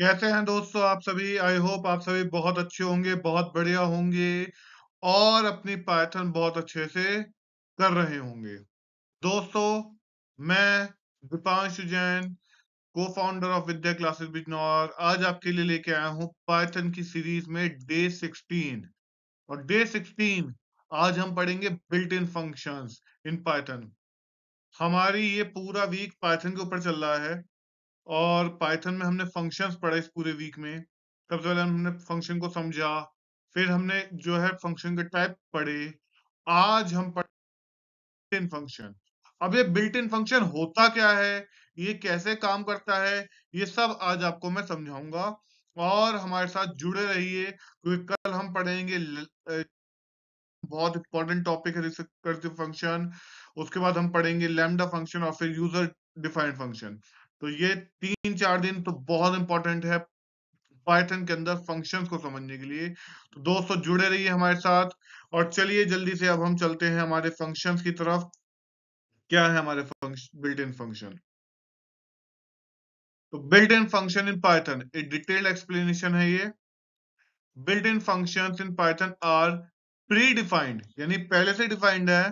कैसे हैं दोस्तों आप सभी। आई होप आप सभी बहुत अच्छे होंगे, बहुत बढ़िया होंगे और अपनी पाइथन बहुत अच्छे से कर रहे होंगे। दोस्तों, मैं दीपांशु जैन, को founder of Vidya classes Bijnor, आज आपके लिए लेके आया हूँ पाइथन की सीरीज में डे 16। और डे 16 आज हम पढ़ेंगे built in functions in Python. हमारी ये पूरा वीक पाइथन के ऊपर चल रहा है और पाइथन में हमने फंक्शंस पढ़े इस पूरे वीक में। सबसे पहले हमने फंक्शन को समझा, फिर हमने जो है फंक्शन के टाइप पढ़े। आज हम पढ़ते इन फंक्शन। अब ये बिल्ट इन फंक्शन होता क्या है, ये कैसे काम करता है, ये सब आज आपको मैं समझाऊंगा। और हमारे साथ जुड़े रहिए क्योंकि कल हम पढ़ेंगे बहुत इंपॉर्टेंट टॉपिक है रिकर्सिव फंक्शन। उसके बाद हम पढ़ेंगे लैम्डा फंक्शन और फिर यूजर डिफाइंड फंक्शन। तो ये 3-4 दिन तो बहुत इंपॉर्टेंट है पाइथन के अंदर फंक्शंस को समझने के लिए। तो दोस्तों जुड़े रहिए हमारे साथ। और चलिए जल्दी से अब हम चलते हैं हमारे फंक्शंस की तरफ। क्या है हमारे फंक्शन, बिल्ट इन फंक्शन। तो built in function in Python एक डिटेल्ड एक्सप्लेनेशन है ये। Built in functions in Python are predefined, यानी पहले से डिफाइंड है,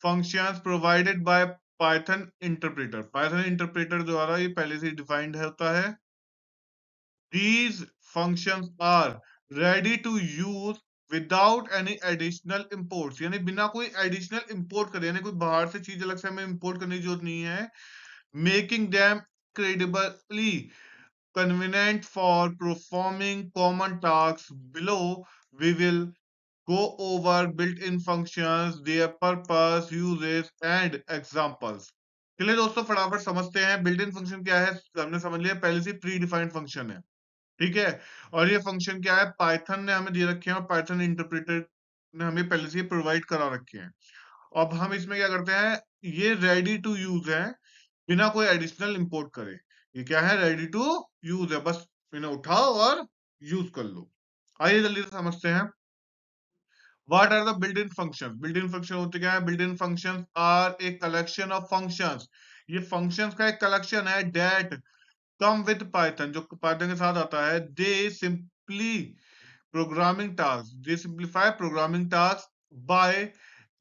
functions provided by Python interpreter. Python interpreter द्वारा ये पहले से डिफाइंड होता है। These functions are ready to use without any additional imports, यानी बिना कोई additional import करे, यानी कोई बाहर से चीज अलग से हमें import करने की जरूरत नहीं है। Making them incredibly convenient for performing common tasks. Below we will go over built-in functions, their purpose, uses and examples. चलिए दोस्तों फटाफट समझते हैं बिल्ट इन फंक्शन क्या है। हमने समझ लिया पहले से प्री डिफाइंड फंक्शन है, ठीक है। और ये फंक्शन क्या है, पाइथन ने हमें दे रखे हैं और पाइथन इंटरप्रेटर ने हमें पहले से प्रोवाइड करा रखे हैं। अब हम इसमें क्या करते हैं, ये रेडी टू यूज है, बिना कोई एडिशनल इंपोर्ट करे। ये क्या है, रेडी टू यूज है, बस इन्हें उठाओ और यूज कर लो। आइए जल्दी से समझते हैं what are the built in function. Built in function होते क्या है, built in function are a collection of functions. ये फंक्शंस का एक कलेक्शन है डेट कम विद पाइथन, जो पाइथन के साथ आता है। They simply programming task, they simplify programming task by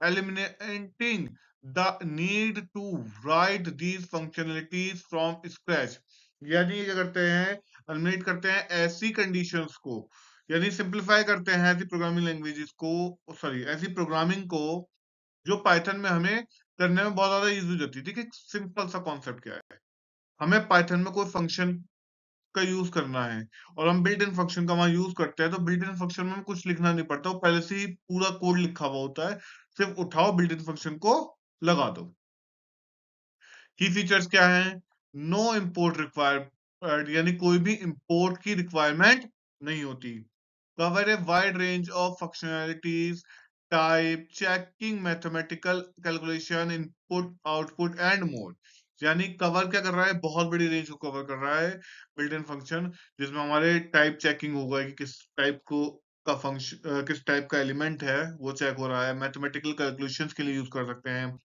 eliminating the need to write these functionalities from scratch। यानी ये क्या करते हैं, एलिमिनेट करते हैं ऐसी कंडीशंस को, यानी सिंप्लीफाई करते हैं ऐसी प्रोग्रामिंग लैंग्वेजेस को, सॉरी ऐसी प्रोग्रामिंग को जो पाइथन में हमें करने में बहुत ज्यादा इजी हो जाती है। ठीक है, सिंपल सा कॉन्सेप्ट क्या है, हमें पाइथन में कोई फंक्शन का यूज करना है और हम बिल्ट इन फंक्शन का वहां यूज करते हैं, तो बिल्ट इन फंक्शन में कुछ लिखना नहीं पड़ता, वो पहले से ही पूरा कोड लिखा हुआ होता है। सिर्फ उठाओ बिल्ट इन फंक्शन को लगा दो। की फीचर्स क्या है, नो इंपोर्ट रिक्वायर्ड, यानी कोई भी इंपोर्ट की रिक्वायरमेंट नहीं होती। Cover A wide range of functionalities, type checking, mathematical calculation, input output and more. यानी कवर क्या कर रहा है, बहुत बड़ी रेंज को कवर कर रहा है बिल्ट इन फंक्शन, जिसमें हमारे टाइप चेकिंग होगा कि किस टाइप को का फंक्शन, किस टाइप का एलिमेंट है वो चेक हो रहा है। मैथमेटिकल कैलकुलेशंस के लिए यूज कर सकते हैं,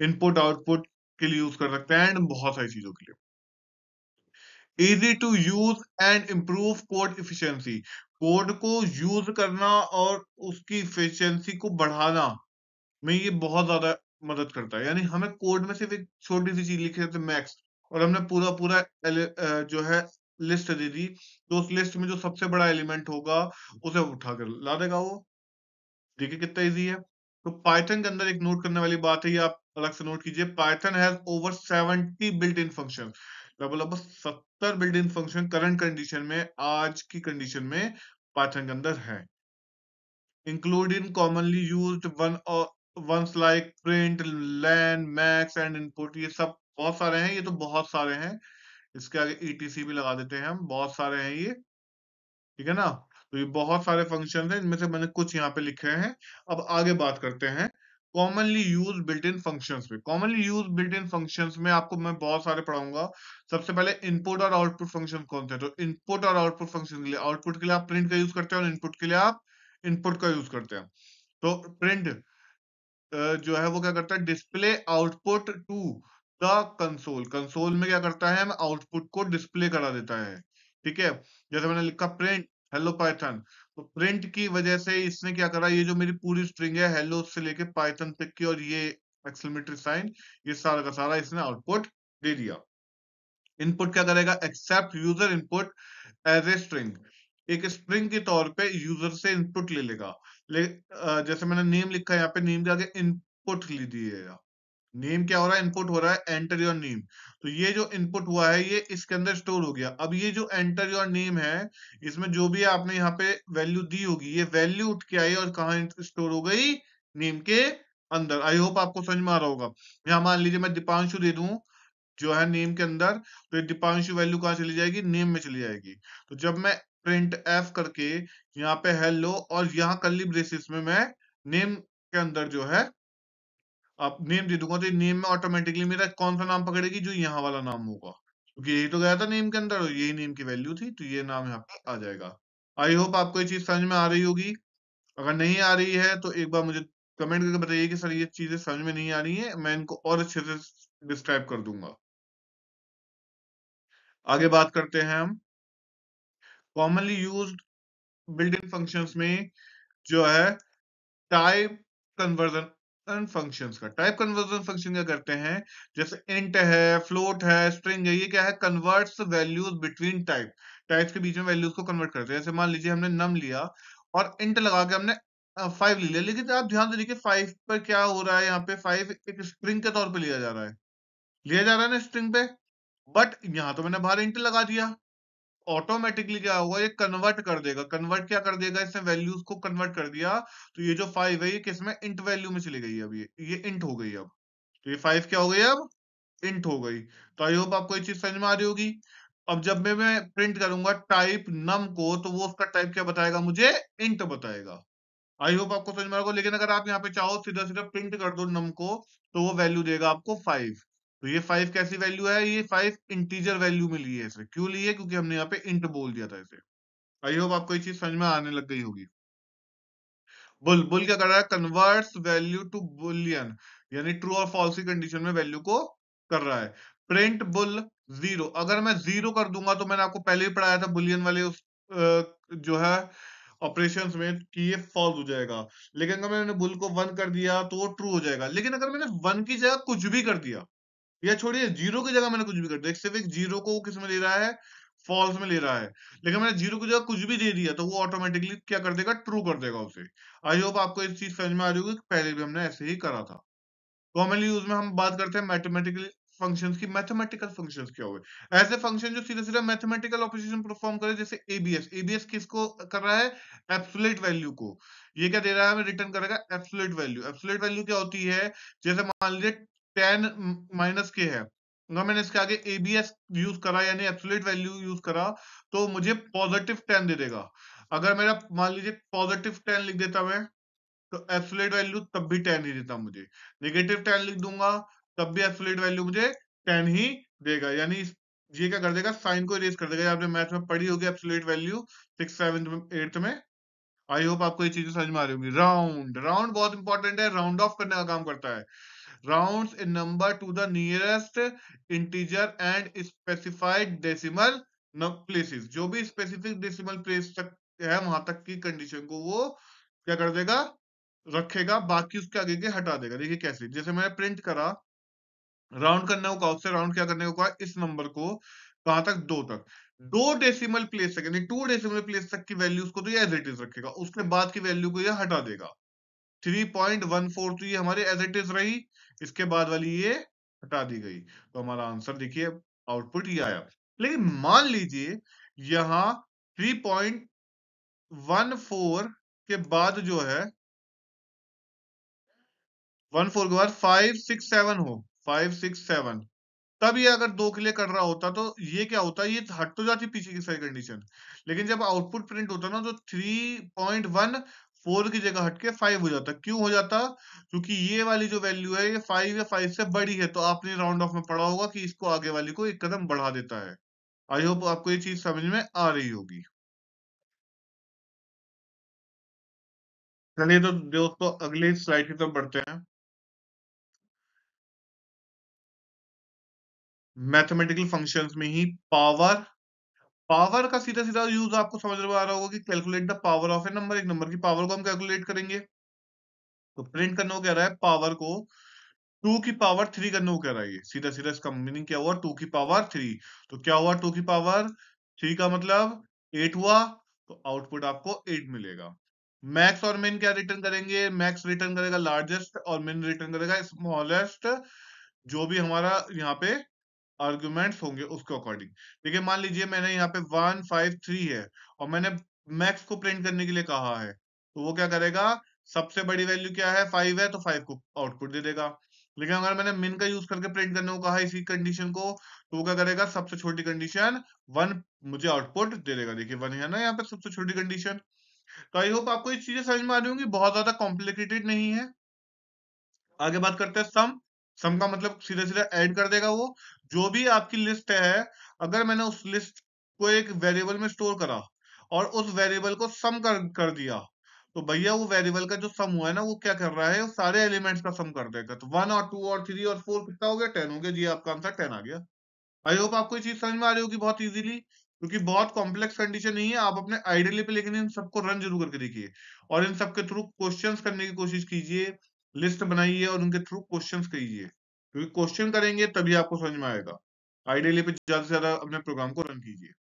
इनपुट आउटपुट के लिए यूज कर सकते हैं एंड बहुत सारी चीजों के लिए। Easy to use and improve code efficiency, code को यूज करना और उसकी इफिशियंसी को बढ़ाना में ये बहुत ज्यादा मदद करता है। यानी हमें कोड में सिर्फ एक छोटी सी चीज लिखी रहती है मैक्स, और हमने पूरा पूरा जो है लिस्ट दे दी, तो उस लिस्ट में जो सबसे बड़ा एलिमेंट होगा उसे उठाकर ला देगा वो। देखिए कितना इजी है। तो पाइथन के अंदर एक नोट करने वाली बात है, ये आप अलग से नोट कीजिए, Python has over 70 built in function. लगभग 70 built in function current condition में, आज की कंडीशन में पाइथन के अंदर है। Including commonly used ones like print, len, max and input. ये सब बहुत सारे हैं, ये तो बहुत सारे हैं, इसके आगे ईटीसी भी लगा देते हैं हम, बहुत सारे हैं ये, ठीक है ना। तो ये बहुत सारे फंक्शन हैं, इनमें से मैंने कुछ यहाँ पे लिखे हैं। अब आगे बात करते हैं commonly use built in functions पे। Commonly use built in functions में आपको मैं बहुत सारे पढ़ाऊंगा। सबसे पहले इनपुट और आउटपुट फंक्शन कौन थे, तो इनपुट और आउटपुट फंक्शन के लिए, आउटपुट के लिए आप प्रिंट का यूज करते हैं और इनपुट के लिए आप इनपुट का यूज करते हैं। तो प्रिंट जो है वो क्या करता है, display output to the console. Console में क्या करता है, हम आउटपुट को डिस्प्ले करा देता है। ठीक है। जैसे मैंने लिखा प्रिंट हेलो पाइथन, तो प्रिंट की वजह से इसने क्या करा, ये जो मेरी पूरी स्ट्रिंग है हेलो से लेके पाइथन तक की और ये एक्सक्लेमेटरी साइन, ये सारा का सारा इसने आउटपुट दे दिया। इनपुट क्या करेगा, accept user input as a string, एक स्ट्रिंग के तौर पे यूजर से इनपुट ले लेगा। जैसे मैंने नेम लिखा है यहाँ पे, नेम के आगे इनपुट लिख दिएगा। नेम क्या हो रहा है, इनपुट हो रहा है एंटर योर नेम, तो ये जो इनपुट हुआ है ये इसके अंदर स्टोर हो गया। अब ये जो एंटर योर नेम है, इसमें जो भी आपने यहाँ पे वैल्यू दी होगी, ये वैल्यू उठ के आई और कहाँ स्टोर हो गई, नेम के अंदर। आई होप आपको समझ में आ रहा होगा। यहाँ मान लीजिए मैं दीपांशु दे दूं जो है नेम के अंदर, तो ये दीपांशु वैल्यू कहाँ चली जाएगी, नेम में चली जाएगी। तो जब मैं प्रिंट एफ करके यहाँ पे हेलो और यहाँ कर्ली ब्रेसिस में मैं नेम के अंदर जो है आप नेम दे दूंगा, तो ये नेम में ऑटोमेटिकली मेरा कौन सा नाम पकड़ेगी, जो यहाँ वाला नाम होगा, क्योंकि यही तो गया था नेम के अंदर और यही नेम की वैल्यू थी, तो ये नाम यहाँ पे आ जाएगा। आई होप आपको ये चीज समझ में आ रही होगी। अगर नहीं आ रही है तो एक बार मुझे कमेंट करके बताइए कि सर ये चीजें समझ में नहीं आ रही है, मैं इनको और अच्छे से डिस्क्राइब कर दूंगा। आगे बात करते हैं हम commonly used built in functions में जो है टाइप कन्वर्जन फंक्शंस का। टाइप कन्वर्जन फंक्शन क्या करते हैं, जैसे इंट है, फ्लोट है, स्ट्रिंग है, ये क्या है, कन्वर्ट्स वैल्यूज बिटवीन टाइप्स के बीच में वैल्यूज को कन्वर्ट करते हैं। जैसे मान लीजिए हमने नम लिया और इंट लगा के हमने 5 ले लिया, लेकिन आप ध्यान से देखिए 5 पर क्या हो रहा है, यहाँ पे 5 एक स्ट्रिंग के तौर पे लिया जा रहा है, लिया जा रहा है ना स्ट्रिंग पे, बट यहाँ तो मैंने बाहर इंट लगा दिया, ऑटोमेटिकली क्या होगा, ये कन्वर्ट कर देगा। कन्वर्ट क्या कर देगा, इसने वैल्यूज को कन्वर्ट कर दिया, तो ये जो 5 है ये किसमें, इंट वैल्यू में चली गई। अब ये इंट हो गई। अब तो ये 5 क्या हो गई, अब इंट हो गई। तो आई होप आपको ये चीज समझ में आ रही होगी। अब जब मैं प्रिंट करूंगा टाइप नम को, तो वो उसका टाइप क्या बताएगा, मुझे इंट बताएगा। आई होप आपको समझ में आ रहा होगा। लेकिन अगर आप यहाँ पे चाहो सीधा सीधा प्रिंट कर दो नम को, तो वो वैल्यू देगा आपको 5। तो ये 5 कैसी वैल्यू है, ये 5 इंटीजर वैल्यू में ली है इसे, क्यों ली है, क्योंकि हमने यहाँ पे इंट बोल दिया था इसे। आई होप आपको ये चीज समझ में आने लग गई होगी। बुल बुल क्या कर रहा है, कन्वर्ट्स वैल्यू टू बुलियन, यानी ट्रू और फॉल्स की कंडीशन में वैल्यू को कर रहा है। प्रिंट बुल जीरो, अगर मैं जीरो कर दूंगा तो मैंने आपको पहले ही पढ़ाया था बुलियन वाले उस जो है ऑपरेशंस में कि ये फॉल्स हो जाएगा। लेकिन अगर मैंने बुल को 1 कर दिया तो वो ट्रू हो जाएगा। लेकिन अगर मैंने 1 की जगह कुछ भी कर दिया, या छोड़िए जीरो की जगह मैंने कुछ भी कर दिया, सिर्फ एक जीरो को वो किस में ले रहा है, फॉल्स में ले रहा है, लेकिन मैंने जीरो की जगह कुछ भी दे दिया तो वो ऑटोमेटिकली क्या कर देगा, ट्रू कर देगा उसे। आई होप आपको इस चीज समझ में आ रही होगी, पहले भी हमने ऐसे ही करा था। कॉमनली यूज में हम बात करते हैं मैथमेटिकल फंक्शंस की। मैथमेटिकल फंक्शंस क्या हुए, ऐसे फंक्शन जो सीधा सीधा मैथमेटिकल ऑपरेशन परफॉर्म करे, जैसे एबीएस। एबीएस किसको कर रहा है, एब्सोल्यूट वैल्यू को। ये क्या दे रहा है हमें, रिटर्न करेगा एब्सोल्यूट वैल्यू। एब्सोल्यूट वैल्यू क्या होती है, जैसे मान लीजिए 10 माइनस के है, अगर मैंने इसके आगे एबीएस यूज करा यानी एब्सोल्यूट वैल्यू यूज करा, तो मुझे पॉजिटिव 10 दे देगा। अगर मेरा मान लीजिए पॉजिटिव 10 लिख देता मैं, तो एब्सोल्यूट वैल्यू तब भी 10 ही देता मुझे। नेगेटिव 10 लिख दूंगा तब भी एब्सोल्यूट वैल्यू मुझे 10 ही देगा। यानी ये क्या कर देगा, साइन को इरेज कर देगा। आपने मैथ में पढ़ी होगी एब्सोल्यूट वैल्यू 6, 7, 8 में। आई होप आपको ये चीजें समझ में आ रही होंगी। राउंड, राउंड बहुत इंपॉर्टेंट है, राउंड ऑफ करने का काम करता है। Rounds A number two the nearest integer and specified decimal places, जो भी स्पेसिफिक डेसिमल प्लेस तक है वहां तक की कंडीशन को वो क्या कर देगा, रखेगा, बाकी उसके आगे के हटा देगा। देखिए कैसे, जैसे मैंने प्रिंट करा, राउंड करने को कहा, उससे राउंड क्या करने को कहा, इस नंबर को कहां तक, 2 तक। 2 डेसिमल प्लेस तक यानी 2 डेसिमल प्लेस तक की वैल्यूज को तो ये एज इट इज रखेगा, उसके बाद की वैल्यू को ये हटा देगा। 3.14 तो ये हमारे एज इट इज रही, इसके बाद वाली ये हटा दी गई। तो हमारा आंसर देखिए आउटपुट ये आया। लेकिन मान लीजिए यहां 3.14 के बाद जो है 14 के बाद 5, 6, 7 हो, 5, 6, 7, तब ये अगर 2 के लिए कर रहा होता तो ये क्या होता, ये हट तो जाती पीछे की सारी कंडीशन। लेकिन जब आउटपुट प्रिंट होता ना, तो 3.14 की जगह हटके 5 हो जाता। क्यों हो जाता, क्योंकि ये वाली जो वैल्यू है ये 5 या 5 से बड़ी है, तो आपने राउंड ऑफ में पढ़ा होगा कि इसको आगे वाली को एक कदम बढ़ा देता है। आई होप आपको ये चीज समझ में आ रही होगी। चलिए तो दोस्तों अगली स्लाइड की तरफ बढ़ते हैं। मैथमेटिकल फंक्शंस में ही पावर पावर का सीधा सीधा यूज आपको समझ में आ रहा होगा कि calculate the power of A number, एक नंबर की पावर को हम कैलकुलेट करेंगे। तो प्रिंट करने को कह रहा है पावर को 2 की पावर 3 करने को कह रहा है, ये सीधा सीधा इसका मीनिंग क्या हुआ, 2 की पावर 3। तो क्या हुआ, 2 की पावर 3 का मतलब 8 हुआ, तो आउटपुट आपको 8 मिलेगा। मैक्स और मिन क्या रिटर्न करेंगे, मैक्स रिटर्न करेगा लार्जेस्ट और मिन रिटर्न करेगा स्मॉलेस्ट, जो भी हमारा यहाँ पे आर्गुमेंट्स होंगे उसके अकॉर्डिंग। देखिए मान लीजिए मैंने यहाँ पे 153 है और मैंने मैक्स को प्रिंट करने के लिए कहा है, तो वो क्या करेगा, सबसे बड़ी वैल्यू क्या है, 5 है, तो 5 को आउटपुट दे देगा। लेकिन अगर मैंने मिन का यूज करके प्रिंट करने को कहा है इसी कंडीशन को, तो वो क्या करेगा, सबसे छोटी कंडीशन 1 मुझे आउटपुट दे देगा। देखिए 1 है ना यहाँ पे सबसे छोटी कंडीशन। तो आई होप आपको ये चीजें समझ में आ रही होंगी, बहुत ज्यादा कॉम्प्लिकेटेड नहीं है। आगे बात करते हैं सम। सम का मतलब सीधा सीधा ऐड कर देगा वो, जो भी आपकी लिस्ट है, अगर मैंने उस लिस्ट को एक वेरिएबल में स्टोर करा और उस वेरिएबल को सम कर दिया, तो भैया वो वेरिएबल का जो सम हुआ है ना, वो क्या कर रहा है, वो सारे एलिमेंट्स का सम कर देगा। तो 1 और 2 और 3 और 4 कितना हो गया, 10 हो गया जी, आपका आंसर 10 आ गया। आई होप आपको ये चीज समझ में आ रही होगी बहुत इजीली, क्योंकि बहुत कॉम्प्लेक्स कंडीशन नहीं है। आप अपने आइडियली पे लेकिन इन सबको रन जरूर करके देखिए और इन सबके थ्रू क्वेश्चंस करने की कोशिश कीजिए, लिस्ट बनाइए और उनके थ्रू क्वेश्चंस कीजिए, क्योंकि क्वेश्चन करेंगे तभी आपको समझ में आएगा। आइडियली पे ज्यादा से ज्यादा अपने प्रोग्राम को रन कीजिए।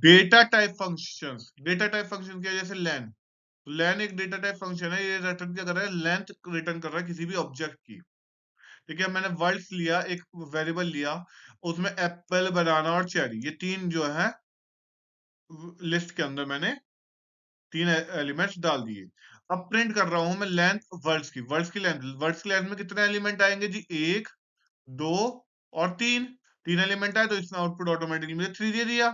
Data type functions, data type function क्या है, जैसे लेन। लेन एक डेटा टाइप फंक्शन है, ये रिटर्न क्या कर रहा है, लेंथ रिटर्न कर रहा है किसी भी ऑब्जेक्ट की। ठीक है, मैंने वर्ड्स लिया, एक वेरिएबल लिया, उसमें एप्पल बनाना और चेरी, ये तीन जो है लिस्ट के अंदर मैंने तीन एलिमेंट्स डाल दिए। अब प्रिंट कर रहा हूं मैं लेंथ वर्ड्स की, वर्ड्स की लेंथ में कितने एलिमेंट आएंगे जी, 1 2 और 3। 3 एलिमेंट आए तो इसने आउटपुट ऑटोमेटिकली मुझे 3 दे दिया।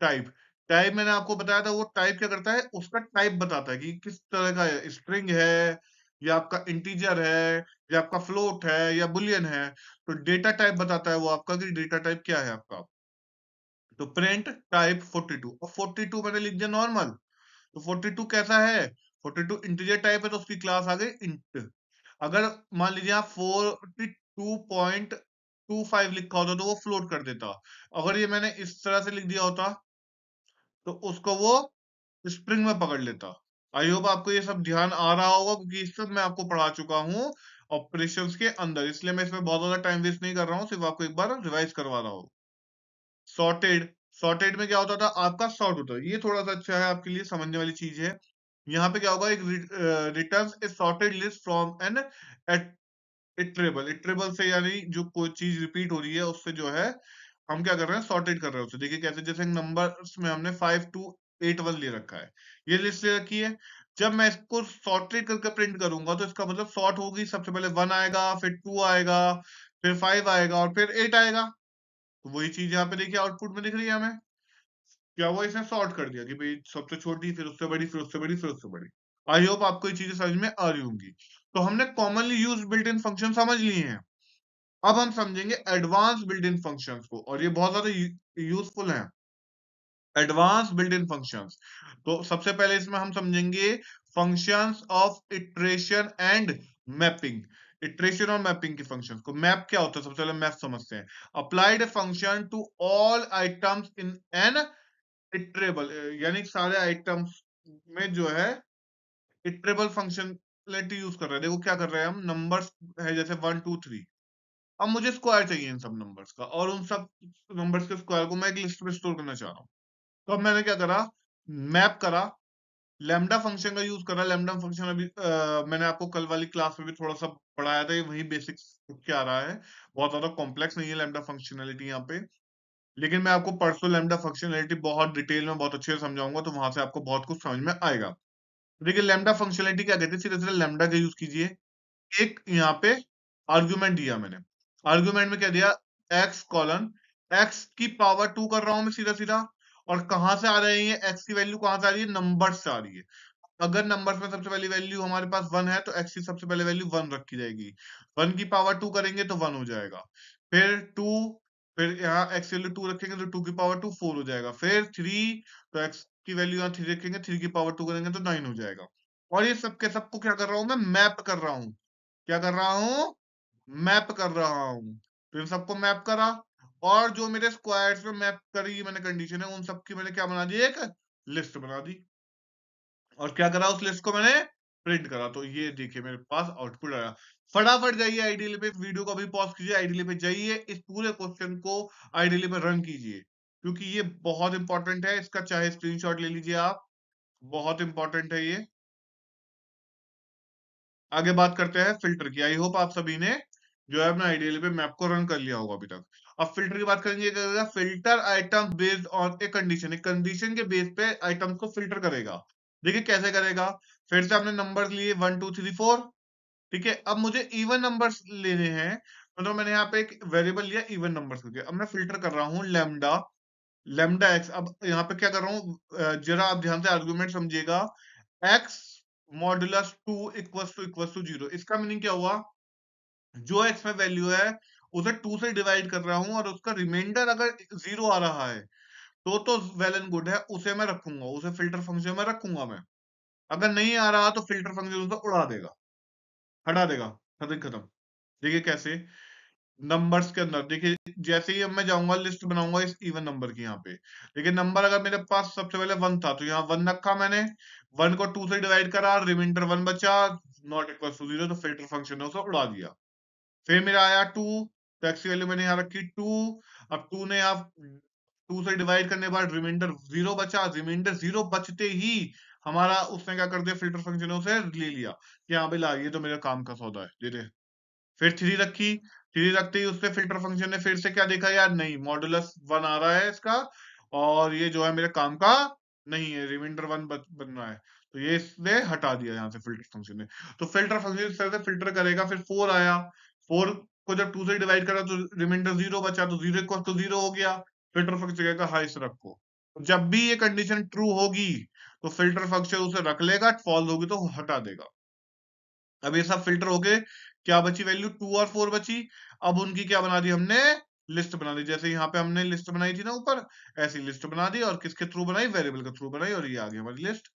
टाइप, टाइप मैंने आपको बताया था, वो टाइप क्या करता है, उसका टाइप बताता है कि किस तरह का है, स्ट्रिंग है या आपका इंटीजर है या आपका फ्लोट है या बुलियन है। तो डेटा टाइप बताता है वो आपका कि डेटा टाइप क्या है आपका। तो प्रिंट टाइप 42, और 42 मैंने लिख दिया नॉर्मल। तो 42 कैसा है, 42 इंटीजर टाइप है, तो उसकी क्लास आ गई इंट। अगर मान लीजिए आप 42.25 लिखा होता तो वो फ्लोट कर देता। अगर ये मैंने इस तरह से लिख दिया होता तो उसको वो स्प्रिंग में पकड़ लेता। आई होप आपको ये सब ध्यान आ रहा होगा, क्योंकि इस सब मैं आपको पढ़ा चुका हूँ ऑपरेशंस के अंदर, इसलिए मैं इसमें बहुत ज्यादा टाइम वेस्ट नहीं कर रहा हूँ, सिर्फ आपको एक बार रिवाइज करवा रहा हूँ। सॉर्टेड, सॉर्टेड में क्या होता था, आपका सॉर्ट होता है, ये थोड़ा सा अच्छा है आपके लिए समझने वाली चीज है। यहाँ पे क्या होगा, एक return a sorted list from an iterable, iterable से यानी जो कोई चीज रिपीट हो रही है उससे जो है हम क्या कर रहे हैं, सॉर्टेड कर रहे हैं उसे। देखिए कैसे, जैसे नंबर्स में हमने 5281 ले रखा है, ये लिस्ट ले रखी है। जब मैं इसको सॉर्टेड करके प्रिंट करूंगा तो इसका मतलब सॉर्ट होगी, सबसे पहले 1 आएगा, फिर 2 आएगा, फिर 5 आएगा और फिर 8 आएगा। तो वही चीज यहाँ पे देखिए आउटपुट में दिख रही है हमें, क्या हुआ, इसने सॉर्ट कर दिया कि भाई सबसे छोटी, फिर उससे बड़ी, फिर उससे बड़ी, फिर उससे बड़ी। आई होप आपको ये चीजें समझ में आ रही होंगी। तो हमने commonly use built in function समझ लिए हैं। अब हम समझेंगे एडवांस बिल्ट इन फंक्शंस को, और ये बहुत ज्यादा यूजफुल हैं, एडवांस बिल्ट इन फंक्शंस। तो सबसे पहले इसमें हम समझेंगे functions of iteration and mapping. Iteration और मैपिंग की फंक्शंस को, मैप क्या होता है सबसे पहले मैप समझते हैं। Applied function to all items in an iterable, यानी सारे आइटम्स में जो है इटरेबल फंक्शनलिटी यूज कर रहे हैं। देखो क्या कर रहे हैं हम, नंबर्स है जैसे 1 2 3, अब मुझे स्क्वायर चाहिए इन सब नंबर्स का, और उन सब नंबर्स के स्क्वायर को मैं एक लिस्ट में स्टोर करना चाह रहा हूँ। तो अब मैंने क्या करा, मैप करा, लैम्डा फंक्शन का यूज करा। लैम्डा फंक्शन अभी मैंने आपको कल वाली क्लास में भी थोड़ा सा पढ़ाया था, ये वही बेसिक्स क्या आ रहा है, बहुत ज्यादा कॉम्प्लेक्स नहीं है लैम्डा फंक्शनलिटी यहाँ पे। लेकिन मैं आपको परसों लैम्डा फंक्शनलिटी बहुत डिटेल में बहुत अच्छे से समझाऊंगा, तो वहां से आपको बहुत कुछ समझ में आएगा। देखिए लैम्डा फंक्शनलिटी क्या कहते हैं, सीधे सीधे लैम्डा का यूज कीजिए। एक यहाँ पे आर्गुमेंट दिया मैंने, आर्गुमेंट में क्या दिया, एक्स कॉलन, एक्स की पावर 2 कर रहा हूं मैं सीधा सीधा, और कहां से आ रही है एक्स की वैल्यू, कहां से आ रही है, नंबर से आ रही है। अगर नंबर्स में सबसे पहली वैल्यू हमारे पास 1 है तो एक्स की सबसे पहले वैल्यू 1 रखी जाएगी। 1 की पावर 2 करेंगे तो 1 हो जाएगा, फिर 2, फिर यहाँ एक्स वैल्यू 2 रखेंगे तो 2 की पावर 2 4 हो जाएगा, फिर 3, तो एक्स की वैल्यू यहाँ 3 रखेंगे, 3 की पावर 2 करेंगे तो 9 हो जाएगा। और ये सबके सबको क्या कर रहा हूं मैं, मैप कर रहा हूँ। क्या कर रहा हूँ, मैप कर रहा हूँ। तो इन सबको मैप करा, और जो मेरे स्क्वायर्स में मैप करी मैंने कंडीशन है, उन सबकी मैंने क्या बना दी, एक लिस्ट बना दी। और क्या करा, उस लिस्ट को मैंने प्रिंट करा। तो ये देखिए मेरे पास आउटपुट आया। फटाफट जाइए आइडियली पे, वीडियो को अभी पॉज कीजिए, आइडियली पे जाइए, इस पूरे क्वेश्चन को आइडियली पे रन कीजिए, क्योंकि ये बहुत इंपॉर्टेंट है। इसका चाहे स्क्रीनशॉट ले लीजिए आप, बहुत इंपॉर्टेंट है ये। आगे बात करते हैं फिल्टर की। आई होप आप सभी ने जो है अपना आइडियली पे मैप को रन कर लिया होगा अभी तक। अब फिल्टर की बात करेंगे, क्या करेगा, filter item based on a condition, एक कंडीशन के बेस पे आइटम्स को फिल्टर करेगा। देखिए कैसे करेगा। फिर से हमने नंबर्स लिए 1 2 3 4, ठीक है। अब मुझे इवन नंबर्स लेने हैं, मतलब मैंने यहाँ पे एक वेरिएबल लिया इवन नंबर्स करके। अब मैं फिल्टर कर रहा हूँ लैम्डा, लैम्डा एक्स। अब यहाँ पे क्या कर रहा हूँ, जरा आप ध्यान से आर्गुमेंट समझिएगा। एक्स मॉडुलस 2 इक्वल्स टू 0, इसका मीनिंग क्या हुआ, जो एक्स में वैल्यू है उसे 2 से डिवाइड कर रहा हूं, और उसका रिमाइंडर अगर 0 आ रहा है तो वेल एंड गुड है, उसे मैं रखूंगा, उसे फिल्टर फंक्शन में रखूंगा मैं। अगर नहीं आ रहा तो फिल्टर फंक्शन उसे उड़ा देगा, हटा देगा, खत्म खत्म। देखिए कैसे, नंबर्स के अंदर देखिए, जैसे ही अब मैं जाऊंगा लिस्ट बनाऊंगा इस इवन नंबर की, यहाँ पे देखिए नंबर अगर मेरे पास सबसे पहले 1 था तो यहाँ 1 रखा मैंने, 1 को 2 से डिवाइड करा, रिमाइंडर 1 बचा, नॉट इक्वल टू 0, तो फिल्टर फंक्शन ने उसे उड़ा दिया। फिर मेरा आया 2, तो एक्स की वैल्यू मैंने यहाँ रखी 2। अब 2 ने आप 2 से डिवाइड करने के बाद रिमाइंडर 0 बचा, रिमाइंडर 0 बचते ही हमारा उसने क्या कर दिया, फिल्टर फंक्शन ने उसे ले लिया कि हाँ भाई ला, ये तो मेरे काम का सौदा है, दे दे। फिर 3 रखी, 3 रखते ही उससे फिल्टर फंक्शन ने फिर से क्या देखा, यार नहीं, मॉडुलस 1 आ रहा है इसका, और ये जो है मेरे काम का नहीं है, रिमाइंडर 1 बन रहा है, तो ये इसने हटा दिया यहाँ से फिल्टर फंक्शन ने। तो फिल्टर फंक्शन इस तरह से फिल्टर करेगा। फिर 4 आया, 4 को जब 2 से डिवाइड करा तो रिमाइंडर 0 बचा, तो 0 इक्वल टू 0 हो गया, फिल्टर फंक्शन कहेगा हाँ इसे रखो। जब भी ये कंडीशन ट्रू होगी तो फिल्टर फंक्शन उसे रख लेगा, फॉल्स होगी तो हटा देगा। अब ये सब फिल्टर हो गए, क्या बची वैल्यू, 2 और 4 बची। अब उनकी क्या बना दी हमने, लिस्ट बना दी। जैसे यहाँ पे हमने लिस्ट बनाई थी ना ऊपर, ऐसी लिस्ट बना दी, और किसके थ्रू बनाई, वेरिएबल के थ्रू बनाई, और ये आ गई हमारी लिस्ट।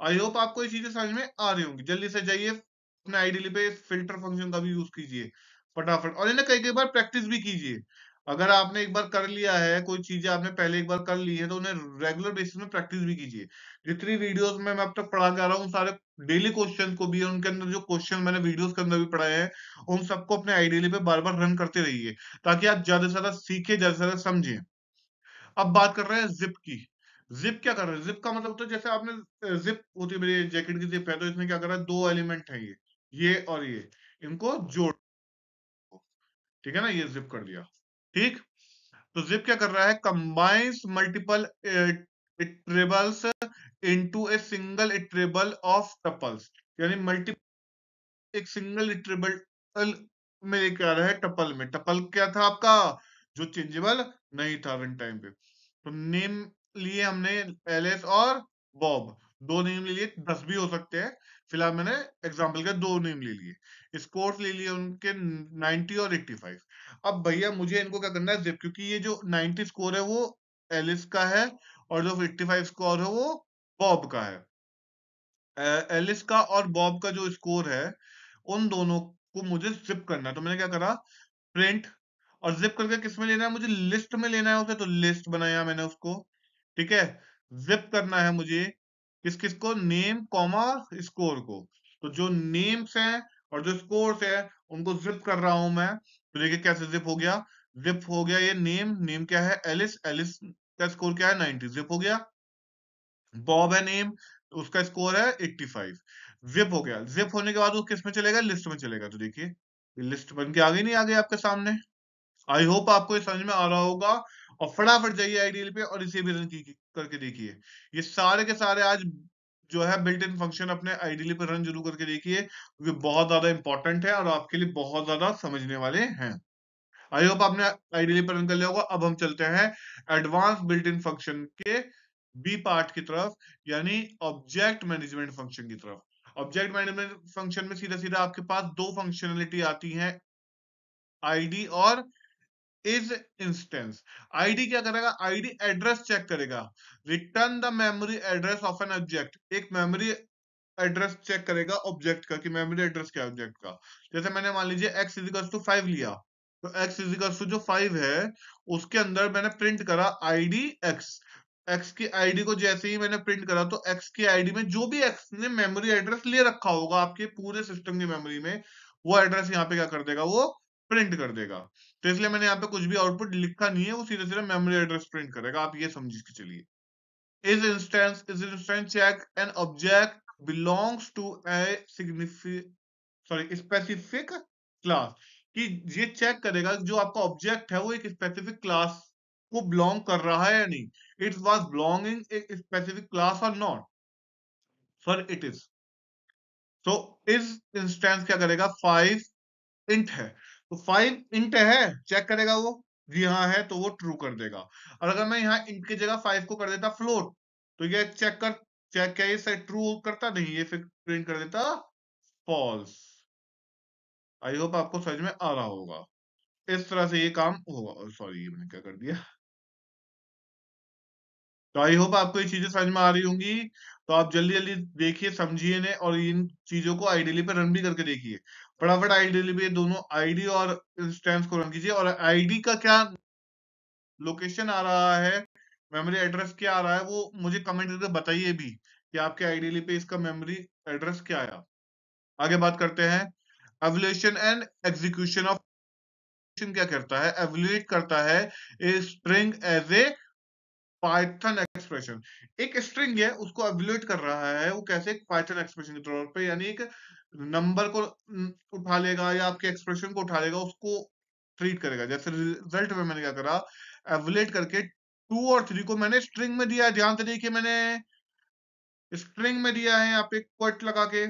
आई होप आपको ये चीजें समझ में आ रही होंगी। जल्दी से जाइए अपने आइडियली पे फिल्टर फंक्शन का भी यूज कीजिए फटाफट, और इन्हें कई कई बार प्रैक्टिस भी कीजिए। अगर आपने एक बार कर लिया है, कोई चीजें आपने पहले एक बार कर ली है, तो उन्हें रेगुलर बेसिस में प्रैक्टिस भी कीजिए। जितनी वीडियोस में मैं अब तक पढ़ा के आ रहा हूँ, सारे डेली क्वेश्चन को भी, उनके अंदर जो क्वेश्चन मैंने वीडियोस के अंदर भी पढ़ाए हैं, उन सबको अपने आइडियली पे बार बार रन करते रहिए, ताकि आप ज्यादा से ज्यादा सीखे, ज्यादा से ज्यादा समझें। अब बात कर रहे हैं जिप की। जिप क्या कर रहा है, जिप का मतलब, तो जैसे आपने जिप होती है, मेरी जैकेट की जिप है, तो इसमें क्या कर रहा है, दो एलिमेंट है ये और ये, इनको जोड़, ठीक है ना, ये जिप कर दिया, ठीक। तो जिप क्या कर रहा है, combines multiple iterables into a single iterable of tuples, यानी मल्टी, एक सिंगल इटरेबल में लेके आ रहा है टपल में। टपल क्या था आपका, जो चेंजेबल नहीं था रन टाइम पे। तो नेम लिए हमने एलिस और बॉब, दो नेम ले लिए, 10 भी हो सकते हैं, फिलहाल मैंने एग्जांपल के दो नेम ले लिए। स्कोर्स ले लिए उनके 90 और 85। अब भैया मुझे इनको क्या करना है, जिप, क्योंकि ये जो 90 स्कोर है वो एलिस का है, और जो 85 स्कोर है वो बॉब का है। एलिस का और बॉब का जो स्कोर है, उन दोनों को मुझे जिप करना है। तो मैंने क्या करा, प्रिंट, और जिप करके किस में लेना है, मुझे लिस्ट में लेना है उसे, तो लिस्ट बनाया मैंने उसको, ठीक है। जिप करना है मुझे किस किस को, नेम कॉमा स्कोर को। तो जो नेम्स हैं और जो स्कोर्स है उनको जिप कर रहा हूं मैं। तो देखिए कैसे जिप हो गया, जिप हो गया ये नेम, नेम क्या है एलिस, एलिस का स्कोर क्या है 90, जिप हो गया। बॉब है नेम, उसका स्कोर है 85, जिप हो गया। जिप होने के बाद वो किस में चलेगा, लिस्ट में चलेगा। तो देखिए लिस्ट बन के आ गई, नहीं आ गई आपके सामने। आई होप आपको ये समझ में आ रहा होगा। और फटाफट जाइए आइडियल पे और इसे भी रन करके देखिए। ये सारे के सारे आज जो है बिल्ट इन फंक्शन अपने आइडियली पे रन जरूर करके देखिए, क्योंकि बहुत ज्यादा इंपॉर्टेंट है और आपके लिए बहुत ज्यादा समझने वाले हैं। आई होप आपने आइडियली पे रन कर लिया होगा। अब हम चलते हैं एडवांस बिल्ट इन फंक्शन के बी पार्ट की तरफ, यानी ऑब्जेक्ट मैनेजमेंट फंक्शन की तरफ। ऑब्जेक्ट मैनेजमेंट फंक्शन में सीधा सीधा आपके पास दो फंक्शनलिटी आती है, आईडी और इज इंस्टेंस। आईडी क्या करेगा, आईडी एड्रेस चेक करेगा, return the memory address of an object, एक मेमोरी एड्रेस चेक करेगा ऑब्जेक्ट का, कि मेमोरी एड्रेस क्या है ऑब्जेक्ट का। जैसे मैंने मान लीजिए x इज इक्वल टू 5 लिया, तो x इज इक्वल टू जो 5 है उसके अंदर मैंने प्रिंट करा आईडी x। x की आईडी को जैसे ही मैंने प्रिंट करा तो x की आईडी में जो भी x ने मेमोरी एड्रेस ले रखा होगा आपके पूरे सिस्टम की मेमोरी में, वो एड्रेस यहाँ पे क्या कर देगा, वो प्रिंट कर देगा। तो इसलिए मैंने यहाँ पे कुछ भी आउटपुट लिखा नहीं है, वो सीधे सीधे मेमोरी एड्रेस प्रिंट करेगा। आप ये समझ के चलिए। is instance check an object belongs to a specific class, कि ये चेक करेगा जो आपका ऑब्जेक्ट है वो एक स्पेसिफिक क्लास को बिलोंग कर रहा है या नहीं। It was belonging a specific class और नॉट, सर इट इज। तो इस इंस्टेंस क्या करेगा, 5 इंट है तो 5 इंट है, चेक करेगा वो, जी हाँ है तो वो ट्रू कर देगा। और अगर मैं यहाँ इंट की जगह 5 को कर देता फ्लोट, तो ये चेक क्या ये ट्रू करता, नहीं ये फिर प्रिंट कर देता फॉल्स। आई होप आपको समझ में आ रहा होगा। इस तरह से ये काम होगा। सॉरी, ये मैंने क्या कर दिया। तो आई होप आपको ये चीजें समझ में आ रही होंगी। तो आप जल्दी जल्दी देखिए, समझिए ने, और इन चीजों को आइडियली पे रन भी करके देखिए। फटाफट आइडियली पे दोनों आईडी और इंस्टेंस को रन कीजिए, और आईडी का क्या लोकेशन आ रहा है, मेमोरी एड्रेस क्या आ रहा है, वो मुझे कमेंट करके बताइए भी कि आपके आइडियली पे इसका मेमोरी एड्रेस क्या आया। आगे बात करते हैं। एवल्यूशन एंड एग्जीक्यूशन ऑफ क्या करता है, एवल्यूएट करता है a string as a Python expression. एक स्ट्रिंग है उसको एवल्यूएट कर रहा है, वो कैसे, एक पाइथन एक्सप्रेशन के तौर पे, यानी एक नंबर को उठा लेगा या आपके एक्सप्रेशन को उठा लेगा, उसको ट्रीट करेगा। जैसे रिजल्ट में मैंने क्या करा, एवल्यूएट करके 2 और 3 को मैंने स्ट्रिंग में दिया है। ध्यान से देखिए, मैंने स्ट्रिंग में दिया है यहाँ पे कोट लगा के।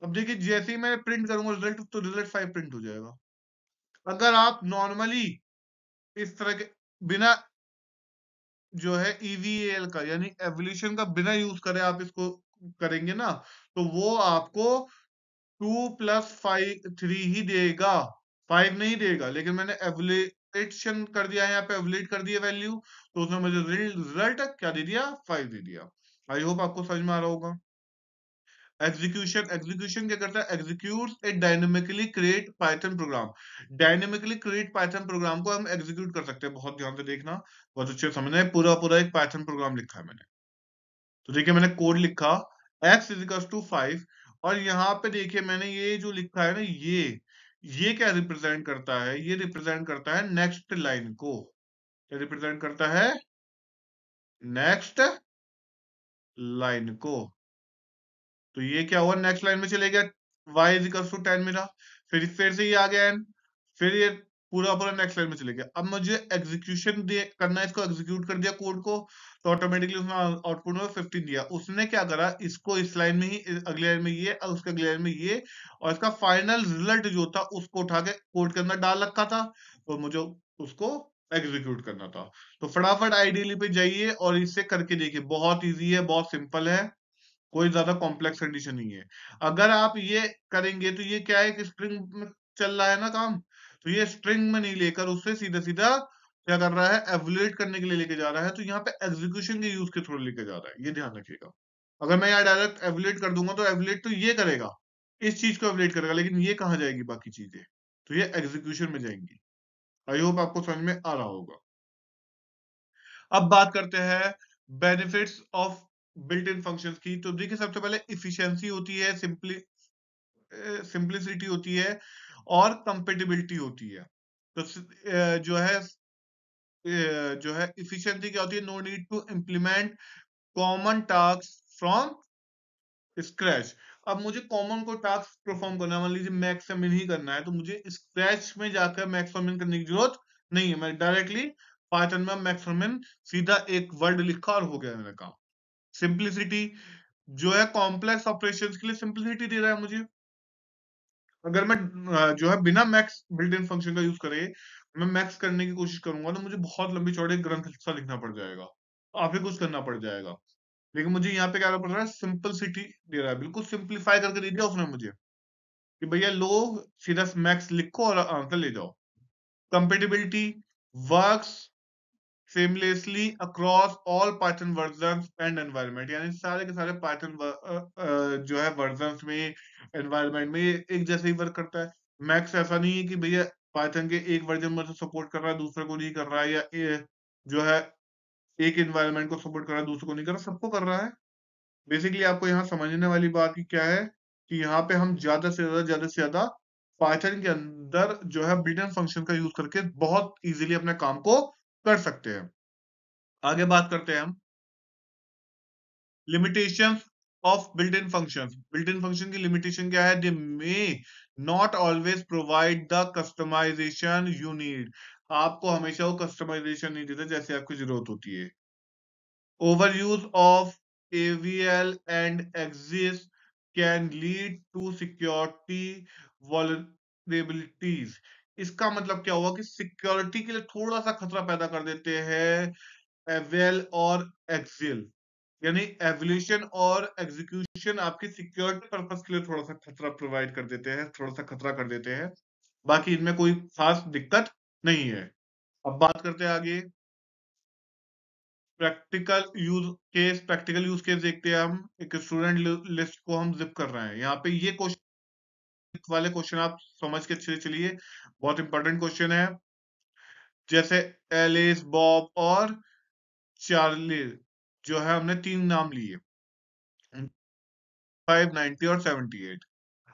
अब देखिए जैसे ही मैं प्रिंट करूंगा रिजल्ट, तो रिजल्ट 5 प्रिंट हो जाएगा। अगर आप नॉर्मली इस तरह के बिना जो है ईवीएल का यानी एवोल्यूशन का बिना यूज करे आप इसको करेंगे ना, तो वो आपको 2+5 3 ही देगा, 5 नहीं देगा। लेकिन मैंने एवोल्यूशन कर दिया है, यहाँ पे एवोल्यूट कर दिया वैल्यू, तो उसने मुझे रिजल्ट क्या दे दिया, 5 दे दिया। आई होप आपको समझ में आ रहा होगा। एग्जीक्यूशन क्या करता है, executes a dynamically create Python program. Dynamically create Python program को हम एग्जीक्यूट कर सकते हैं। बहुत ध्यान से देखना, बहुत अच्छे से समझना है। पूरा पूरा एक पाइथन प्रोग्राम लिखा है मैंने। तो देखिए मैंने कोड लिखा x इज इक्वल टू 5, और यहाँ पे देखिए मैंने ये जो लिखा है ना, ये क्या रिप्रेजेंट करता है, ये रिप्रेजेंट करता है नेक्स्ट लाइन को। क्या रिप्रेजेंट करता है, नेक्स्ट लाइन को। तो ये क्या हुआ, नेक्स्ट लाइन में चले गया, y इज इक्वल टू 10 मेरा, फिर से ये आ गया n, फिर ये पूरा पूरा नेक्स्ट लाइन में चले गया। अब मुझे एग्जीक्यूशन करना है, इसको एग्जीक्यूट कर दिया कोड को, तो ऑटोमेटिकली उसने आउटपुट में 15 दिया। उसने क्या करा, इसको इस लाइन में ही, अगले लाइन में ये, और उसके अगले लाइन में ये, और इसका फाइनल रिजल्ट जो था उसको उठा के कोड के अंदर डाल रखा था, तो मुझे उसको एग्जीक्यूट करना था। तो फटाफट आइडियली पे जाइए और इसे करके देखिए, बहुत ईजी है, बहुत सिंपल है, कोई ज्यादा कॉम्प्लेक्स कंडीशन नहीं है। अगर आप ये करेंगे तो ये क्या है कि स्ट्रिंग में चल रहा है ना काम, तो ये स्ट्रिंग में नहीं लेकर उससे सीधा सीधा क्या कर रहा है, एवल्यूएट करने के लिए लेके जा रहा है। तो यहाँ पे एग्जीक्यूशन के यूज के थ्रू लेके जा रहा है, ये ध्यान रखिएगा। अगर मैं यहाँ डायरेक्ट एवल्यूएट कर दूंगा तो एवल्यूएट तो ये करेगा, इस चीज को एवल्यूएट करेगा, लेकिन ये कहाँ जाएगी बाकी चीजें, तो ये एग्जीक्यूशन में जाएंगी। आई होप आपको समझ में आ रहा होगा। अब बात करते हैं benefits of built in functions की। तो देखिए सबसे पहले इफिशियंसी होती है, सिंप्लिसिटी होती है, और कंपेटिबिलिटी होती है। तो जो है इफिशियंसी क्या होती है, no need to implement common task from scratch. अब मुझे कॉमन को टास्क परफॉर्म करना है, मान लीजिए मैक्स से मिन ही करना है, तो मुझे स्क्रैच में जाकर मैक्स और मिन करने की जरूरत नहीं है। मैं डायरेक्टली पाइथन में मैक्स और मिन सीधा एक वर्ड लिखा और हो गया मेरा काम। सिंप्लिसिटी जो है कॉम्प्लेक्स ऑपरेशंस के लिए सिंप्लिसिटी दे रहा है मुझे। अगर मैं जो है बिना मैक्स बिल्ट इन फंक्शन का यूज करे मैं मैक्स करने की कोशिश करूंगा, तो मुझे बहुत लंबी चौड़े ग्रंथ सा लिखना पड़ जाएगा, काफी कुछ करना पड़ जाएगा। लेकिन मुझे यहाँ पे क्या पड़ रहा है, सिंपलिसिटी दे रहा है, बिल्कुल सिंप्लीफाई करके दे दिया उसने मुझे, कि भैया लो सीधा मैक्स लिखो और आंसर ले जाओ। Compatibility works seamlessly across all Python versions and environment, यानी सारे के सारे Python जो है वर्जन में, एनवायरमेंट में एक जैसे ही वर्क करता है। मैक्स ऐसा नहीं है कि भैया पाइथन के एक वर्जन में तो सपोर्ट कर रहा है, दूसरे को नहीं कर रहा है, या जो है एक एनवायरनमेंट को सपोर्ट कर रहा है, दूसरे को नहीं कर रहा, सबको कर रहा है। बेसिकली आपको यहाँ समझने वाली बात की क्या है कि यहाँ पे हम ज्यादा पाइथन के अंदर जो है बिल्ट इन फंक्शन का यूज करके बहुत इजीली अपने काम को कर सकते हैं। आगे बात करते हैं हम limitations of built in functions. Built in function की लिमिटेशन क्या है? They may not always provide the customisation you need. आपको हमेशा वो कस्टमाइजेशन नहीं देता जैसे आपकी जरूरत होती है। Overuse of AVL and Axis can lead to security vulnerabilities. इसका मतलब क्या हुआ कि सिक्योरिटी के लिए थोड़ा सा खतरा पैदा कर देते हैं एवेल और एक्सियल, यानी एवोल्यूशन और एग्जीक्यूशन आपकी सिक्योरिटी पर्पस के लिए थोड़ा सा खतरा प्रोवाइड कर देते हैं, थोड़ा सा खतरा कर देते हैं। बाकी इनमें कोई खास दिक्कत नहीं है। अब बात करते हैं आगे प्रैक्टिकल यूज केस देखते हैं हम। एक स्टूडेंट लिस्ट को हम जिप कर रहे हैं। यहाँ पे ये क्वेश्चन वाले क्वेश्चन आप समझ के अच्छे से चलिए, बहुत इंपॉर्टेंट क्वेश्चन है। जैसे एलिस, बॉब और चार्ली जो है हमने तीन नाम लिए, 5, 90 और 78।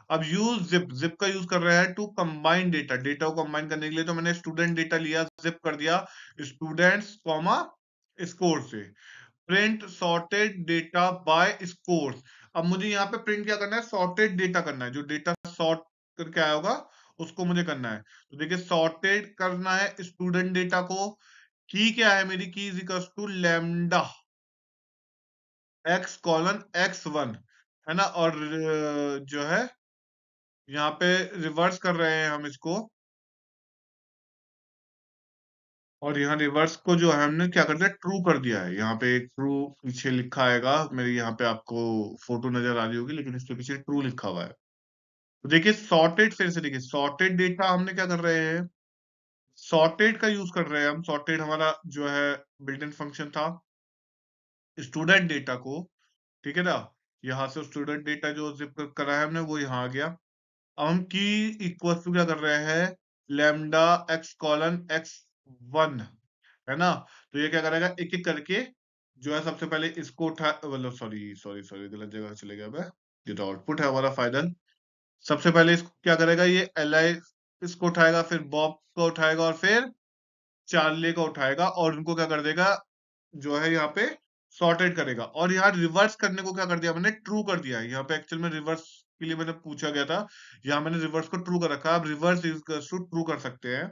अब यूज जिप का यूज कर रहा है टू कंबाइन डेटा को कंबाइन करने के लिए। तो मैंने स्टूडेंट डेटा लिया, जिप कर दिया स्टूडेंट्स कॉमा स्कोर से। Print sorted data bye scores. अब मुझे यहाँ पे प्रिंट क्या करना है? सॉर्टेड डेटा करना है। जो डेटा सॉर्ट करके आया होगा उसको मुझे करना है। तो देखिए सॉर्टेड करना है स्टूडेंट डेटा को। की क्या है मेरी? Key is equal to lambda x colon x1, है ना। और जो है यहाँ पे रिवर्स कर रहे हैं हम इसको, और यहाँ रिवर्स को जो है हमने क्या कर दिया? ट्रू कर दिया है। यहाँ पे एक ट्रू पीछे लिखा आएगा मेरे, यहाँ पे आपको फोटो नजर आ रही होगी, लेकिन इसके पीछे ट्रू लिखा हुआ है। तो देखिए सॉर्टेड, फिर से देखिए सॉर्टेड डेटा हमने क्या कर रहे हैं? सॉर्टेड का यूज कर रहे हैं हम। सॉर्टेड हमारा जो है बिल्ट इन फंक्शन था स्टूडेंट डेटा को, ठीक है ना। यहाँ से स्टूडेंट डेटा जो जिप करा है हमने वो यहाँ आ गया। अब हम की इक्वल टू क्या कर रहे हैं? लेमडा एक्स कॉलन x1, है ना। तो ये क्या करेगा? एक एक करके जो है सबसे पहले इसको उठा, मतलब सॉरी सॉरी सॉरी गलत जगह चले गया मैं। ये तो आउटपुट है हमारा फाइनल। सबसे पहले इसको क्या करेगा? ये एल आई इसको उठाएगा, फिर बॉब को उठाएगा और फिर चार्ली को उठाएगा, और उनको क्या कर देगा? जो है यहाँ पे सॉर्टेड करेगा। और यहाँ रिवर्स करने को क्या कर दिया मैंने? ट्रू कर दिया है। यहाँ पे एक्चुअल में रिवर्स के लिए मैंने पूछा गया था, यहाँ मैंने रिवर्स को ट्रू कर रखा है। आप रिवर्स इज टू ट्रू कर सकते हैं।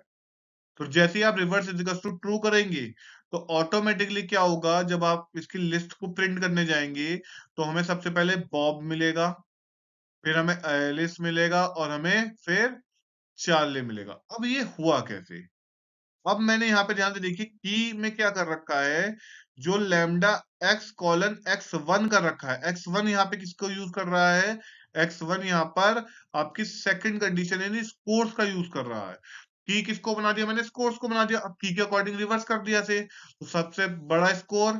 तो जैसे ही आप रिवर्स इज टू ट्रू करेंगे तो ऑटोमेटिकली क्या होगा? जब आप इसकी लिस्ट को प्रिंट करने जाएंगे तो हमें सबसे पहले बॉब मिलेगा, फिर हमें एलिस मिलेगा, और हमें फिर चार्ली मिलेगा। अब ये हुआ कैसे? अब मैंने यहाँ पे ध्यान से देखिए की में क्या कर रखा है? जो लैम्डा एक्स कॉलन x1 कर रखा है। x1 यहाँ पे किसको यूज कर रहा है? x1 यहाँ पर आपकी सेकंड कंडीशन यानी स्कोर्स का यूज कर रहा है। की किसको बना दिया मैंने? स्कोर्स को बना दिया। अब की के अकॉर्डिंग रिवर्स कर दिया से, तो सबसे बड़ा स्कोर,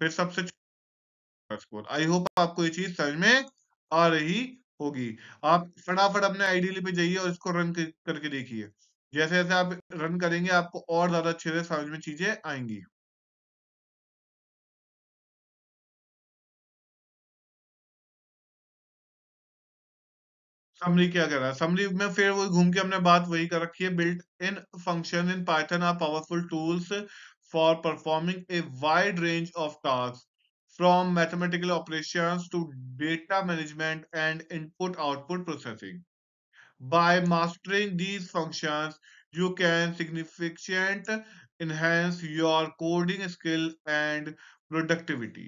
फिर सबसे छोटा स्कोर। आई होप आपको ये चीज समझ में आ रही होगी। आप फटाफट अपने आईडीएल पे जाइए और इसको रन करके देखिए। जैसे जैसे आप रन करेंगे आपको और ज्यादा अच्छे से समझ में चीजें आएंगी। समरी क्या कह रहा है? समरी में फिर वो घूम के हमने बात वही कर रखी है। Built in function in Python are powerful tools for performing a wide range of task from mathematical operations to data management and input output processing. By mastering these functions, you can significantly enhance your coding skill and productivity.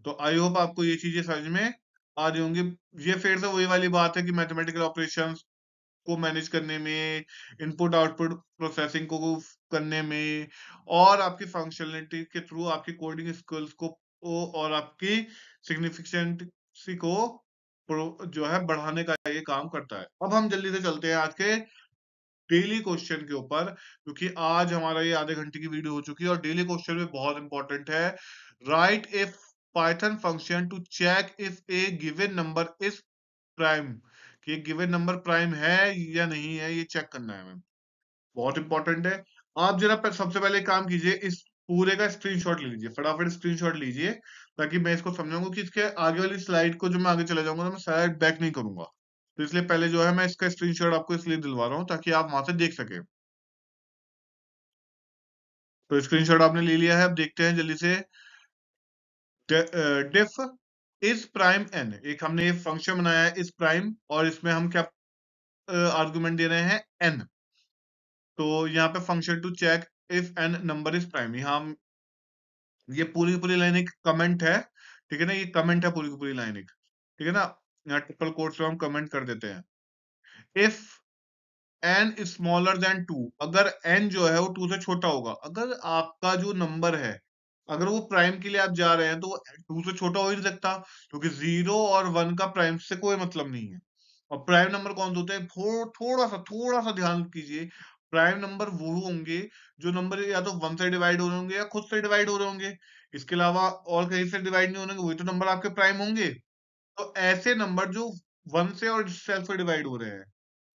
तो I hope आपको ये चीजें समझ में आ रही होंगी। ये फिर से वही वाली बात है कि मैथमेटिकल ऑपरेशंस को मैनेज करने में, इनपुट आउटपुट प्रोसेसिंग को करने में, और आपकी फंक्शनलिटी के थ्रू आपकी कोडिंग स्किल्स को और आपकी सिग्निफिकेंसी को जो है बढ़ाने का ये काम करता है। अब हम जल्दी से चलते हैं आज के डेली क्वेश्चन के ऊपर, क्योंकि आज हमारा ये आधे घंटे की वीडियो हो चुकी है और डेली क्वेश्चन में बहुत इंपॉर्टेंट है। Right if Python function to check if a given number is prime, कि गिवन नंबर प्राइम है या नहीं है, ये चेक करना है हमें। बहुत इंपॉर्टेंट है। आप जरा सबसे पहले काम कीजिए, इस पूरे का स्क्रीनशॉट ले लीजिए, फटाफट स्क्रीनशॉट लीजिए, ताकि मैं इसको समझाऊंगा कि इसके आगे वाली स्लाइड को जो मैं आगे चले जाऊंगा तो मैं स्लाइड बैक नहीं करूंगा। तो इसलिए पहले जो है मैं इसका स्क्रीनशॉट आपको इसलिए दिलवा रहा हूँ ताकि आप वहां से देख सके। तो स्क्रीनशॉट आपने ले लिया है, अब देखते हैं जल्दी से। डिफ इज प्राइम एन, एक हमने फंक्शन बनाया है इस प्राइम, और इसमें हम क्या आर्गुमेंट दे रहे हैं, एन। तो यहाँ पे function to check if N number is prime, यहाँ ये पूरी की पूरी लाइन एक कमेंट है, ठीक है ना, ये कमेंट है पूरी की पूरी लाइन एक, ठीक है ना। यहाँ ट्रिपल कोट्स में हम कमेंट कर देते हैं। If N smaller than two, अगर एन जो है वो टू से छोटा होगा, अगर आपका जो नंबर है, अगर वो प्राइम के लिए आप जा रहे हैं तो वो टू से छोटा हो ही नहीं सकता, क्योंकि जीरो और वन का प्राइम से कोई मतलब नहीं है। और प्राइम नंबर कौन से होते हैं, थोड़ा सा ध्यान कीजिए। प्राइम नंबर वो होंगे जो नंबर या तो वन से डिवाइड हो रहे होंगे या खुद से डिवाइड हो रहे होंगे, इसके अलावा और कहीं से डिवाइड नहीं होंगे, वही तो नंबर आपके प्राइम होंगे। तो ऐसे नंबर जो वन से और सेल्फ से डिवाइड हो रहे हैं,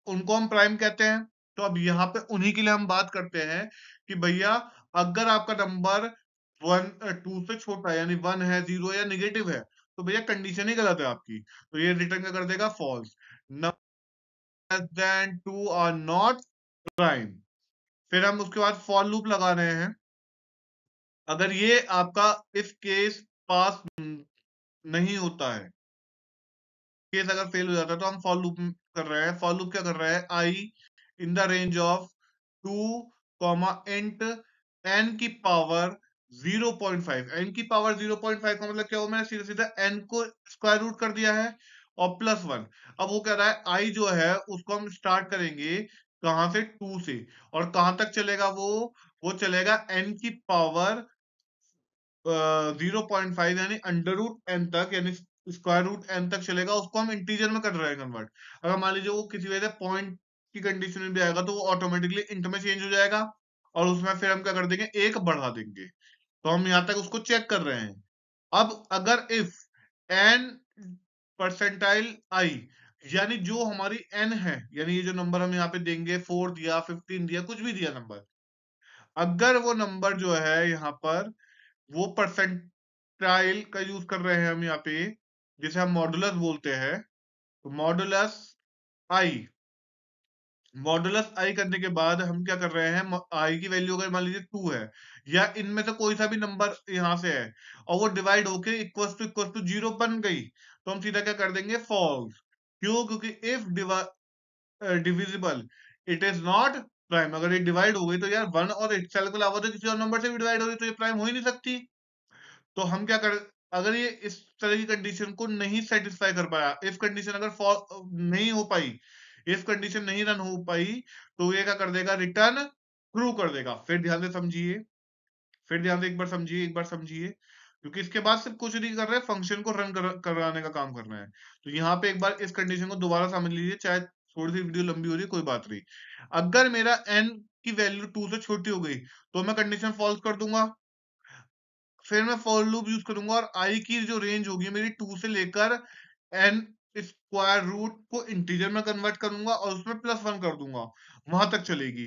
उनको हम प्राइम कहते हैं। तो अब यहाँ पे उन्हीं के लिए हम बात करते हैं कि भैया, अगर आपका नंबर वन टू से छोटा है, यानी वन है, जीरो या निगेटिव है, तो भैया कंडीशन ही गलत है आपकी, तो ये रिटर्न क्या कर देगा, false. Then two are not prime. फिर हम उसके बाद फॉर लूप लगा रहे हैं। अगर ये आपका इफ केस पास नहीं होता है, केस अगर फेल हो जाता है, तो हम फॉर लूप कर रहे हैं। फॉर लूप क्या कर रहा है, i in the range of two comma int n की पावर 0.5, एन की पावर 0.5 का मतलब क्या हुआ, मैंने सीधा सीधा एन को स्क्वायर रूट कर दिया है और प्लस वन। अब वो कह रहा है आई जो है उसको हम स्टार्ट करेंगे कहां से, टू से, और कहां तक चलेगा वो चलेगा एन की पावर 0.5 यानी अंडर रूट एन तक, यानी स्क्वायर रूट एन तक चलेगा, उसको हम इंटीजर में कर रहे हैं कन्वर्ट। अगर मान लीजिए वो किसी वजह से पॉइंट की कंडीशन में भी आएगा तो वो ऑटोमेटिकली इंट में चेंज हो जाएगा, और उसमें फिर हम क्या कर देंगे, एक बढ़ा देंगे। तो हम यहाँ तक उसको चेक कर रहे हैं। अब अगर इफ एन परसेंटाइल आई, यानी जो हमारी एन है, यानी ये जो नंबर हम यहाँ पे देंगे, 4 दिया, 15 दिया, कुछ भी दिया नंबर, अगर वो नंबर जो है यहाँ पर वो परसेंटाइल का यूज कर रहे हैं हम यहाँ पे, जिसे हम मॉडुलस बोलते हैं, तो मॉडुलस आई, मॉडुलस आई करने के बाद हम क्या कर रहे हैं, आई की वैल्यू अगर मान लीजिए 2 है, या इनमें से कोई सा भी नंबर यहां से है, और वो डिवाइड होके इक्वल टू जीरो बन गई, तो हम सीधा क्या कर देंगे, फॉल्स। क्यों, क्योंकि if divisible it is not prime, अगर ये डिवाइड हो गई तो यार वन और इटसेल्फ के अलावा तो किसी और नंबर से भी डिवाइड हो रही, तो ये प्राइम हो ही नहीं सकती। तो हम क्या कर, अगर ये इस तरह की कंडीशन को नहीं सेटिस्फाई कर पाया, इफ कंडीशन अगर नहीं हो पाई, इफ कंडीशन नहीं रन हो पाई, तो ये क्या कर देगा, रिटर्न ट्रू कर देगा। फिर ध्यान से समझिए, फिर ध्यान से एक बार समझिए, एक बार समझिए, क्योंकि इसके बाद सिर्फ कुछ नहीं कर रहे हैं, फंक्शन को रन कराने का काम कर रहे हैं। तो यहाँ पे एक बार इस कंडीशन को दोबारा समझ लीजिए, चाहे थोड़ी सी वीडियो लंबी हो रही है, कोई बात नहीं। अगर मेरा एन की वैल्यू टू से छोटी हो गई, तो मैं कंडीशन फॉल्स कर दूंगा, फिर मैं फॉर लूप यूज करूंगा, और आई की जो रेंज होगी मेरी टू से लेकर एन स्क्वायर रूट को इंटीजर में कन्वर्ट करूंगा और उसमें प्लस वन कर दूंगा, वहां तक चलेगी।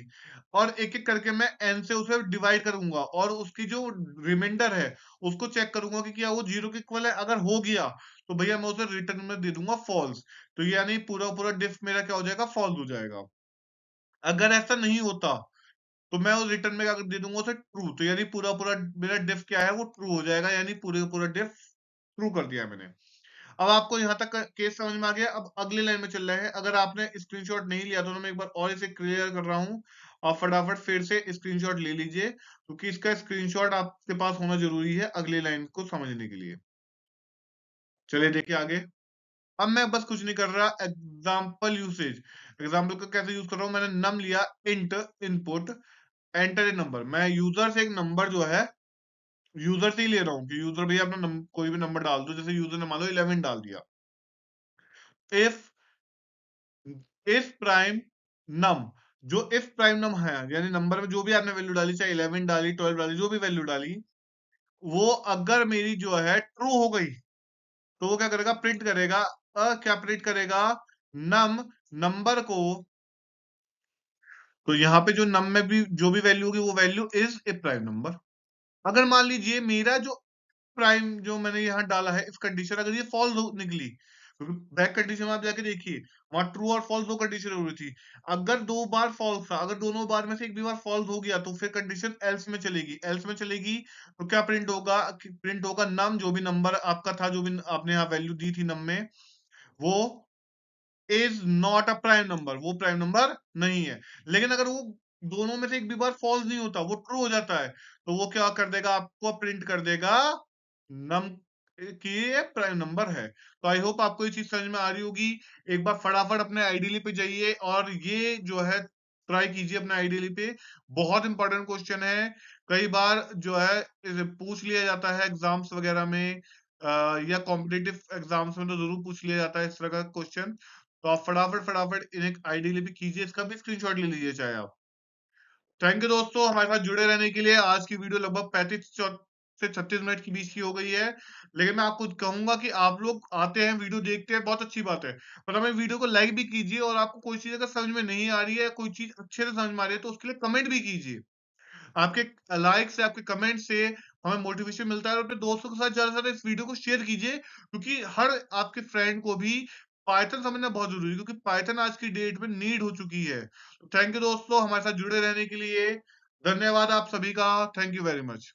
और एक एक करके मैं एन से उसे डिवाइड करूंगा, और उसकी जो रिमाइंडर है उसको चेक करूंगा कि क्या वो जीरो के इक्वल है। अगर हो गया तो भैया मैं उसे रिटर्न में दे दूंगा फॉल्स। तो यानी पूरा पूरा डिफ मेरा क्या हो जाएगा, फॉल्स हो जाएगा। अगर ऐसा नहीं होता तो मैं उस रिटर्न में क्या दे दूंगा, उसे ट्रू। तो यानी पूरा पूरा मेरा डिफ क्या है, वो ट्रू हो जाएगा, यानी पूरे का पूरा डिफ ट्रू कर दिया मैंने। अब आपको यहाँ तक केस समझ में आ गया। अब अगली लाइन में चल रहे हैं। अगर आपने स्क्रीनशॉट नहीं लिया तो मैं एक बार और इसे क्लियर कर रहा हूँ, और फटाफट फिर से स्क्रीनशॉट ले लीजिए, क्योंकि इसका स्क्रीनशॉट आपके पास होना जरूरी है अगली लाइन को समझने के लिए। चलिए देखिए आगे। अब मैं बस कुछ नहीं कर रहा, एग्जाम्पल यूसेज, एग्जाम्पल को कैसे यूज कर रहा हूँ, मैंने नम लिया, int input enter a number. मैं यूजर से एक नंबर जो है यूजर से ही ले रहा हूँ कि यूजर भैया अपना कोई भी नंबर डाल दो, जैसे यूजर ने मान लो 11 डाल दिया। इफ इफ प्राइम नम, जो इफ प्राइम नम है, यानी नंबर में जो भी आपने वैल्यू डाली, चाहे 11 डाली, 12 डाली, जो भी वैल्यू डाली, वो अगर मेरी जो है ट्रू हो गई, तो वो क्या करेगा, प्रिंट करेगा, क्या प्रिंट करेगा, नम नंबर को तो यहाँ पे जो नम में भी जो भी वैल्यू होगी वो value is a prime number. अगर मान लीजिए मेरा जो प्राइम जो मैंने यहाँ डाला है इस कंडीशन अगर ये फॉल्स निकली, क्योंकि बैक कंडीशन में आप जाके देखिए वहां ट्रू और फॉल्स दो कंडीशन हो रही थी। अगर दो बार फॉल्स था, अगर दोनों बार में से एक भी बार फॉल्स हो गया तो फिर कंडीशन एल्स में चलेगी। एल्स में चलेगी तो क्या प्रिंट होगा? प्रिंट होगा नम, जो भी नंबर आपका था, जो भी आपने यहाँ वैल्यू दी थी नम में, वो is not a prime number, वो प्राइम नंबर नहीं है। लेकिन अगर वो दोनों में से एक भी बार फॉल्स नहीं होता, वो ट्रू हो जाता है, तो वो क्या कर देगा? आपको प्रिंट कर देगा नम कि ये प्राइम नंबर है। तो आई होप आपको ये चीज समझ में आ रही होगी। एक बार फटाफट अपने आइडियली पे जाइए और ये जो है ट्राई कीजिए अपने आइडियली पे। बहुत इंपॉर्टेंट क्वेश्चन है। कई बार जो है इसे पूछ लिया जाता है एग्जाम्स वगैरह में, या कॉम्पिटेटिव एग्जाम्स में तो जरूर पूछ लिया जाता है इस तरह का क्वेश्चन। तो आप फटाफट फटाफट इन्हें आइडियली भी कीजिए, इसका भी स्क्रीनशॉट ले लीजिए चाहे आप। थैंक यू दोस्तों हमारे साथ जुड़े रहने के लिए। आज की वीडियो लगभग 35 से 36 मिनट के बीच की हो गई है। लेकिन मैं आपको कहूंगा कि आप लोग आते हैं, वीडियो देखते हैं, बहुत अच्छी बात है, पर हमें वीडियो को लाइक भी कीजिए। और आपको कोई चीज अगर समझ में नहीं आ रही है, कोई चीज अच्छे से समझ में आ रही है, तो उसके लिए कमेंट भी कीजिए। आपके लाइक से, आपके कमेंट से हमें मोटिवेशन मिलता है। और अपने दोस्तों के साथ ज्यादा से ज्यादा इस वीडियो को शेयर कीजिए, क्योंकि हर आपके फ्रेंड को भी पाइथन समझना बहुत जरूरी है, क्योंकि पाइथन आज की डेट में नीड हो चुकी है। तो थैंक यू दोस्तों हमारे साथ जुड़े रहने के लिए। धन्यवाद आप सभी का। Thank you very much.